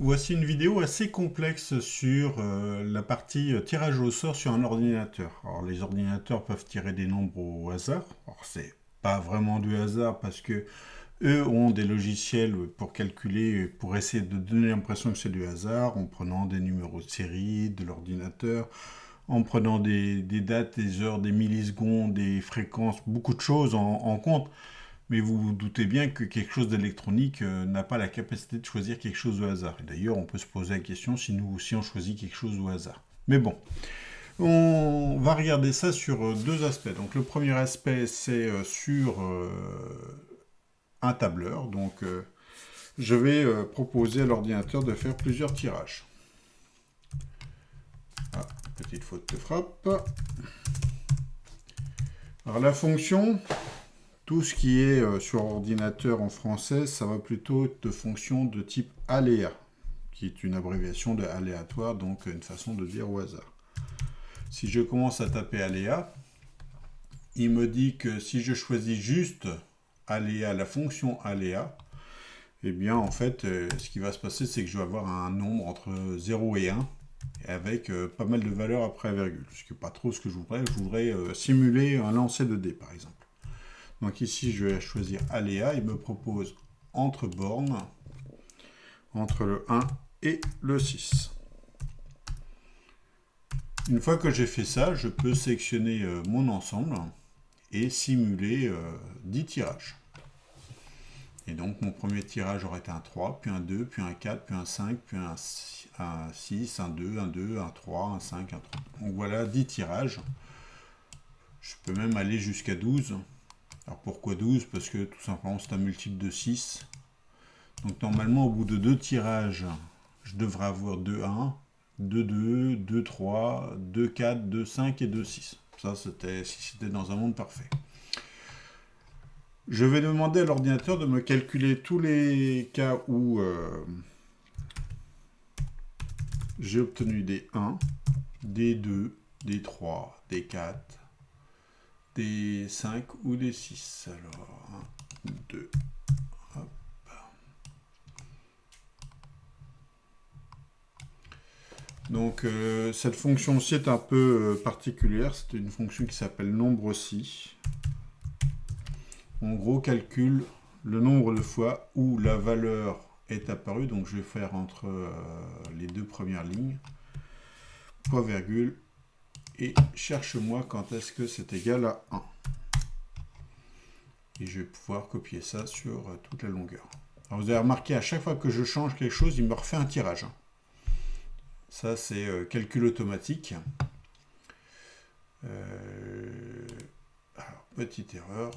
Voici une vidéo assez complexe sur la partie tirage au sort sur un ordinateur. Alors les ordinateurs peuvent tirer des nombres au hasard. Alors c'est pas vraiment du hasard parce que eux ont des logiciels pour calculer, pour essayer de donner l'impression que c'est du hasard en prenant des numéros de série de l'ordinateur, en prenant des dates, des heures, des millisecondes, des fréquences, beaucoup de choses en compte. Mais vous vous doutez bien que quelque chose d'électronique n'a pas la capacité de choisir quelque chose au hasard. Et d'ailleurs, on peut se poser la question si nous aussi on choisit quelque chose au hasard. Mais bon, on va regarder ça sur deux aspects. Donc le premier aspect, c'est sur un tableur. Donc je vais proposer à l'ordinateur de faire plusieurs tirages. Ah, petite faute de frappe. Alors la fonction, tout ce qui est sur ordinateur en français, ça va plutôt être de fonction de type aléa, qui est une abréviation de aléatoire, donc une façon de dire au hasard. Si je commence à taper aléa, il me dit que si je choisis juste aléa, la fonction aléa, eh bien en fait, ce qui va se passer, c'est que je vais avoir un nombre entre 0 et 1, avec pas mal de valeurs après la virgule. Ce qui n'est pas trop ce que je voudrais simuler un lancer de dés par exemple. Donc ici, je vais choisir aléa. Il me propose entre bornes, entre le 1 et le 6. Une fois que j'ai fait ça, je peux sélectionner mon ensemble et simuler 10 tirages. Et donc mon premier tirage aurait été un 3, puis un 2, puis un 4, puis un 5, puis un 6, un 2, un 2, un 3, un 5, un 3. Donc voilà 10 tirages. Je peux même aller jusqu'à 12. Alors pourquoi 12? Parce que tout simplement c'est un multiple de 6. Donc normalement au bout de 2 tirages, je devrais avoir 2 1, 2 2, 2 3, 2 4, 2 5 et 2 6. Ça c'était si c'était dans un monde parfait. Je vais demander à l'ordinateur de me calculer tous les cas où j'ai obtenu des 1, des 2, des 3, des 4, des 5 ou des 6. Alors 1, 2, hop. Donc cette fonction-ci est un peu particulière, c'est une fonction qui s'appelle nombre-ci. En gros, calcule le nombre de fois où la valeur est apparue, donc je vais faire entre les deux premières lignes, point virgule, et cherche-moi quand est-ce que c'est égal à 1. Et je vais pouvoir copier ça sur toute la longueur. Alors vous avez remarqué, à chaque fois que je change quelque chose, il me refait un tirage. Ça, c'est calcul automatique. Alors, petite erreur,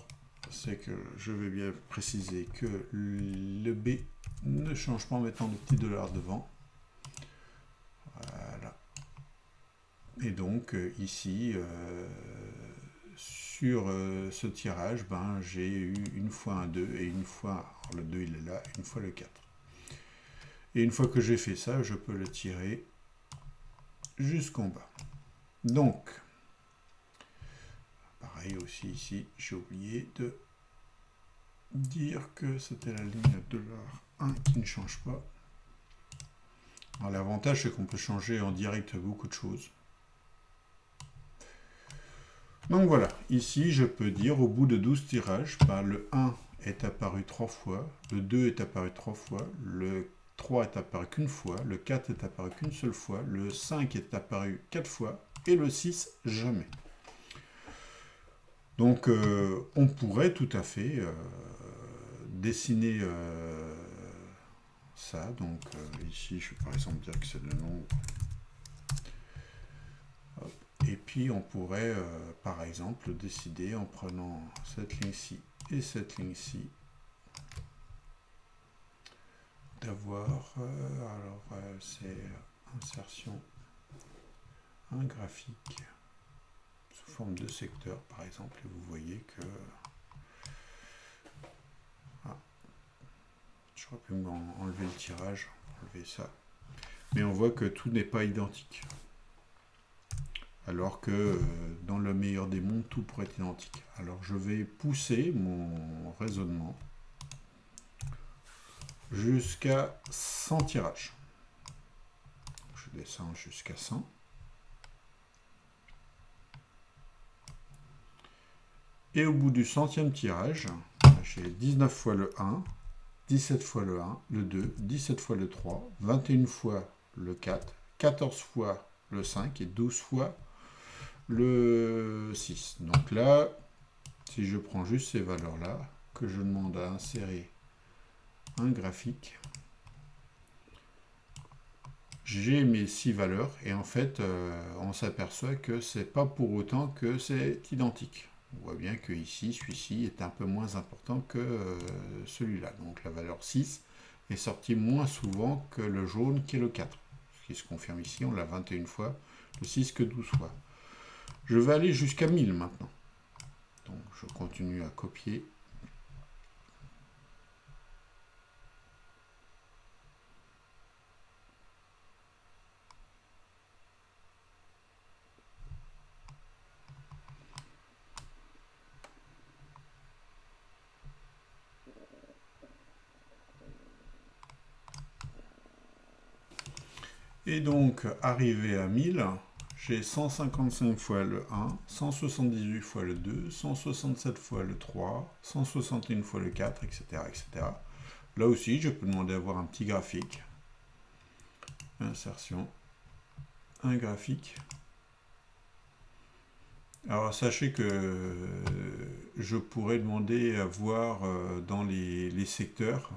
c'est que je vais bien préciser que le B ne change pas en mettant des petits dollars devant. Voilà. Et donc, ici, sur ce tirage, j'ai eu une fois un 2 et une fois, alors le 2 il est là, une fois le 4. Et une fois que j'ai fait ça, je peux le tirer jusqu'en bas. Donc, pareil aussi ici, j'ai oublié de dire que c'était la ligne $1 qui ne change pas. Alors l'avantage, c'est qu'on peut changer en direct beaucoup de choses. Donc voilà, ici je peux dire au bout de 12 tirages, le 1 est apparu 3 fois, le 2 est apparu 3 fois, le 3 est apparu qu'une fois, le 4 est apparu qu'une seule fois, le 5 est apparu 4 fois, et le 6 jamais. Donc on pourrait tout à fait dessiner ça. Donc ici je vais par exemple dire que c'est le nombre. Hop. Et puis on pourrait par exemple décider en prenant cette ligne-ci et cette ligne-ci d'avoir c'est insertion, un graphique sous forme de secteur par exemple, et vous voyez que j'aurais pu enlever le tirage, enlever ça, mais on voit que tout n'est pas identique, alors que dans le meilleur des mondes tout pourrait être identique. Alors je vais pousser mon raisonnement jusqu'à 100 tirages. je descends jusqu'à 100. Et au bout du 100e tirage, j'ai 19 fois le 1, 17 fois le 1, le 2, 17 fois le 3, 21 fois le 4, 14 fois le 5 et 12 fois le 6. Donc là, si je prends juste ces valeurs-là, que je demande à insérer un graphique, j'ai mes 6 valeurs et en fait, on s'aperçoit que c'est pas pour autant que c'est identique. On voit bien que ici, celui-ci est un peu moins important que celui-là. Donc la valeur 6 est sortie moins souvent que le jaune qui est le 4. Ce qui se confirme ici, on l'a 21 fois, le 6 que 12 fois. Je vais aller jusqu'à 1000 maintenant. Donc je continue à copier. Et donc, arrivé à 1000, j'ai 155 fois le 1, 178 fois le 2, 167 fois le 3, 161 fois le 4, etc., etc. Là aussi, je peux demander à avoir un petit graphique. Insertion. Un graphique. Alors, sachez que je pourrais demander à voir dans les secteurs.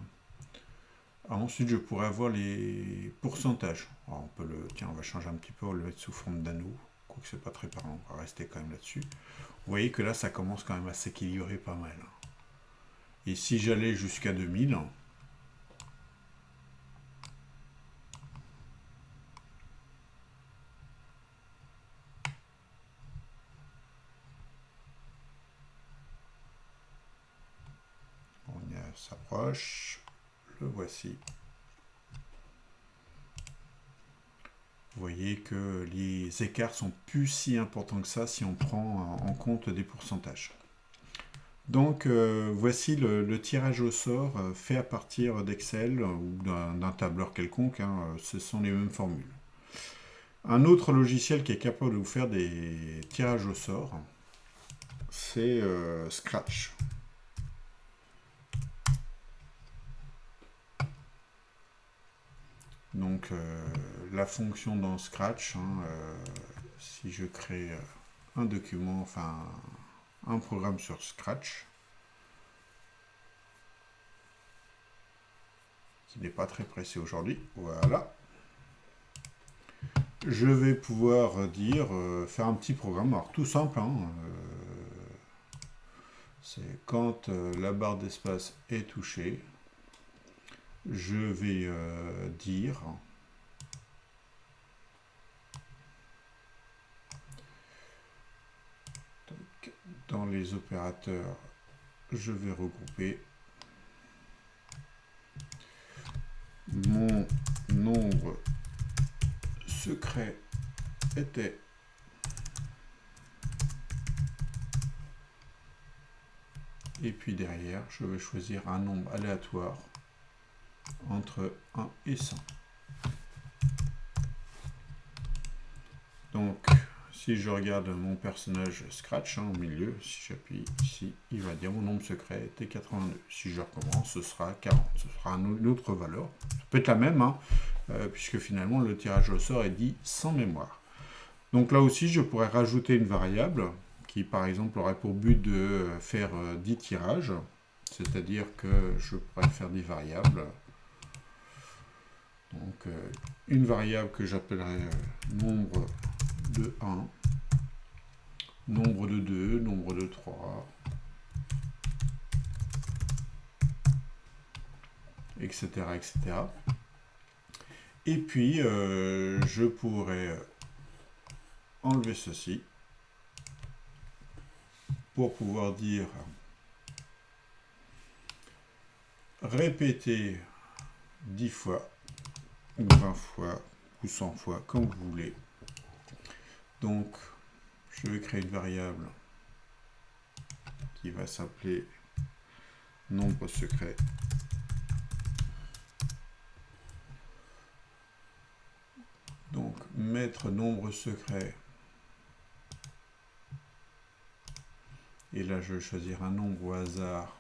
Ensuite, je pourrais avoir les pourcentages. Alors, on peut le, tiens, on va changer un petit peu, on va le mettre sous forme d'anneau. Quoique c'est pas très parlant, on va rester quand même là-dessus. Vous voyez que là, ça commence quand même à s'équilibrer pas mal. Et si j'allais jusqu'à 2000, on s'approche, le voici. Vous voyez que les écarts sont plus si importants que ça si on prend en compte des pourcentages. Donc voici le tirage au sort fait à partir d'Excel ou d'un tableur quelconque, hein, ce sont les mêmes formules. Un autre logiciel qui est capable de vous faire des tirages au sort, c'est Scratch. Donc la fonction dans Scratch, hein, si je crée un document, enfin un programme sur Scratch, qui n'est pas très pressé aujourd'hui, voilà. Je vais pouvoir dire, faire un petit programme, alors tout simple, hein, c'est quand la barre d'espace est touchée, je vais dire dans les opérateurs, je vais regrouper mon nombre secret était et puis derrière je vais choisir un nombre aléatoire entre 1 et 100. Donc si je regarde mon personnage Scratch, hein, au milieu, si j'appuie ici, il va dire mon nombre secret était 82. Si je recommence, ce sera 40. Ce sera une autre valeur. Ça peut être la même, hein, puisque finalement le tirage au sort est dit sans mémoire. Donc là aussi, je pourrais rajouter une variable qui, par exemple, aurait pour but de faire 10 tirages. C'est-à-dire que je pourrais faire des variables. Donc une variable que j'appellerai nombre de 1, nombre de 2, nombre de 3, etc. etc. Et puis, je pourrais enlever ceci pour pouvoir dire répéter 10 fois, ou 20 fois, ou 100 fois, comme vous voulez. Donc, je vais créer une variable qui va s'appeler nombre secret. Donc, mettre nombre secret. Et là, je vais choisir un nombre au hasard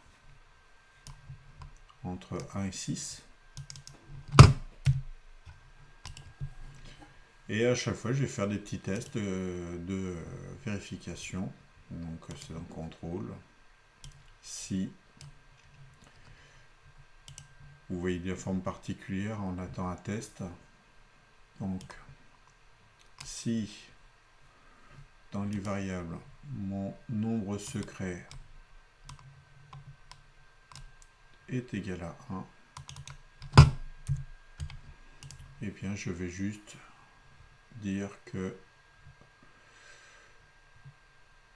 entre 1 et 6. Et à chaque fois, je vais faire des petits tests de vérification. Donc, c'est un contrôle. Si vous voyez des formes particulières, on attend un test. Donc, si dans les variables, mon nombre secret est égal à 1, et bien je vais juste dire que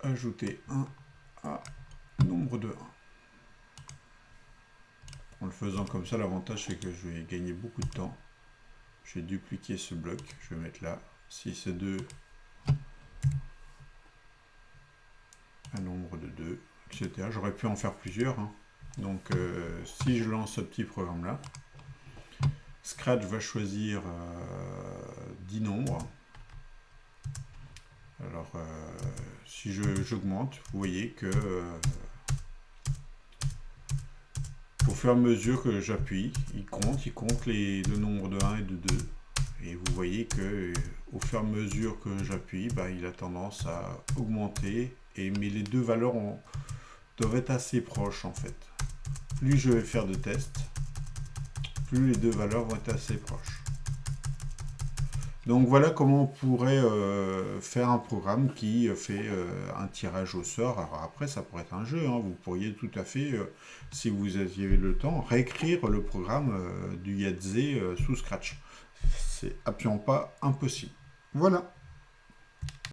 ajouter 1 à nombre de 1. En le faisant comme ça, l'avantage c'est que je vais gagner beaucoup de temps. Je vais dupliquer ce bloc, je vais mettre là. Si c'est 2, un nombre de 2, etc. J'aurais pu en faire plusieurs. Hein. Donc si je lance ce petit programme là, Scratch va choisir 10 nombres. Alors si j'augmente, vous voyez que au fur et à mesure que j'appuie, il compte le nombre de 1 et de 2. Et vous voyez que au fur et à mesure que j'appuie, il a tendance à augmenter. Mais les deux valeurs doivent être assez proches en fait. Plus je vais faire de tests, plus les deux valeurs vont être assez proches. Donc voilà comment on pourrait faire un programme qui fait un tirage au sort. Alors après, ça pourrait être un jeu. Hein. Vous pourriez tout à fait, si vous aviez le temps, réécrire le programme du Yahtzee sous Scratch. C'est absolument pas impossible. Voilà.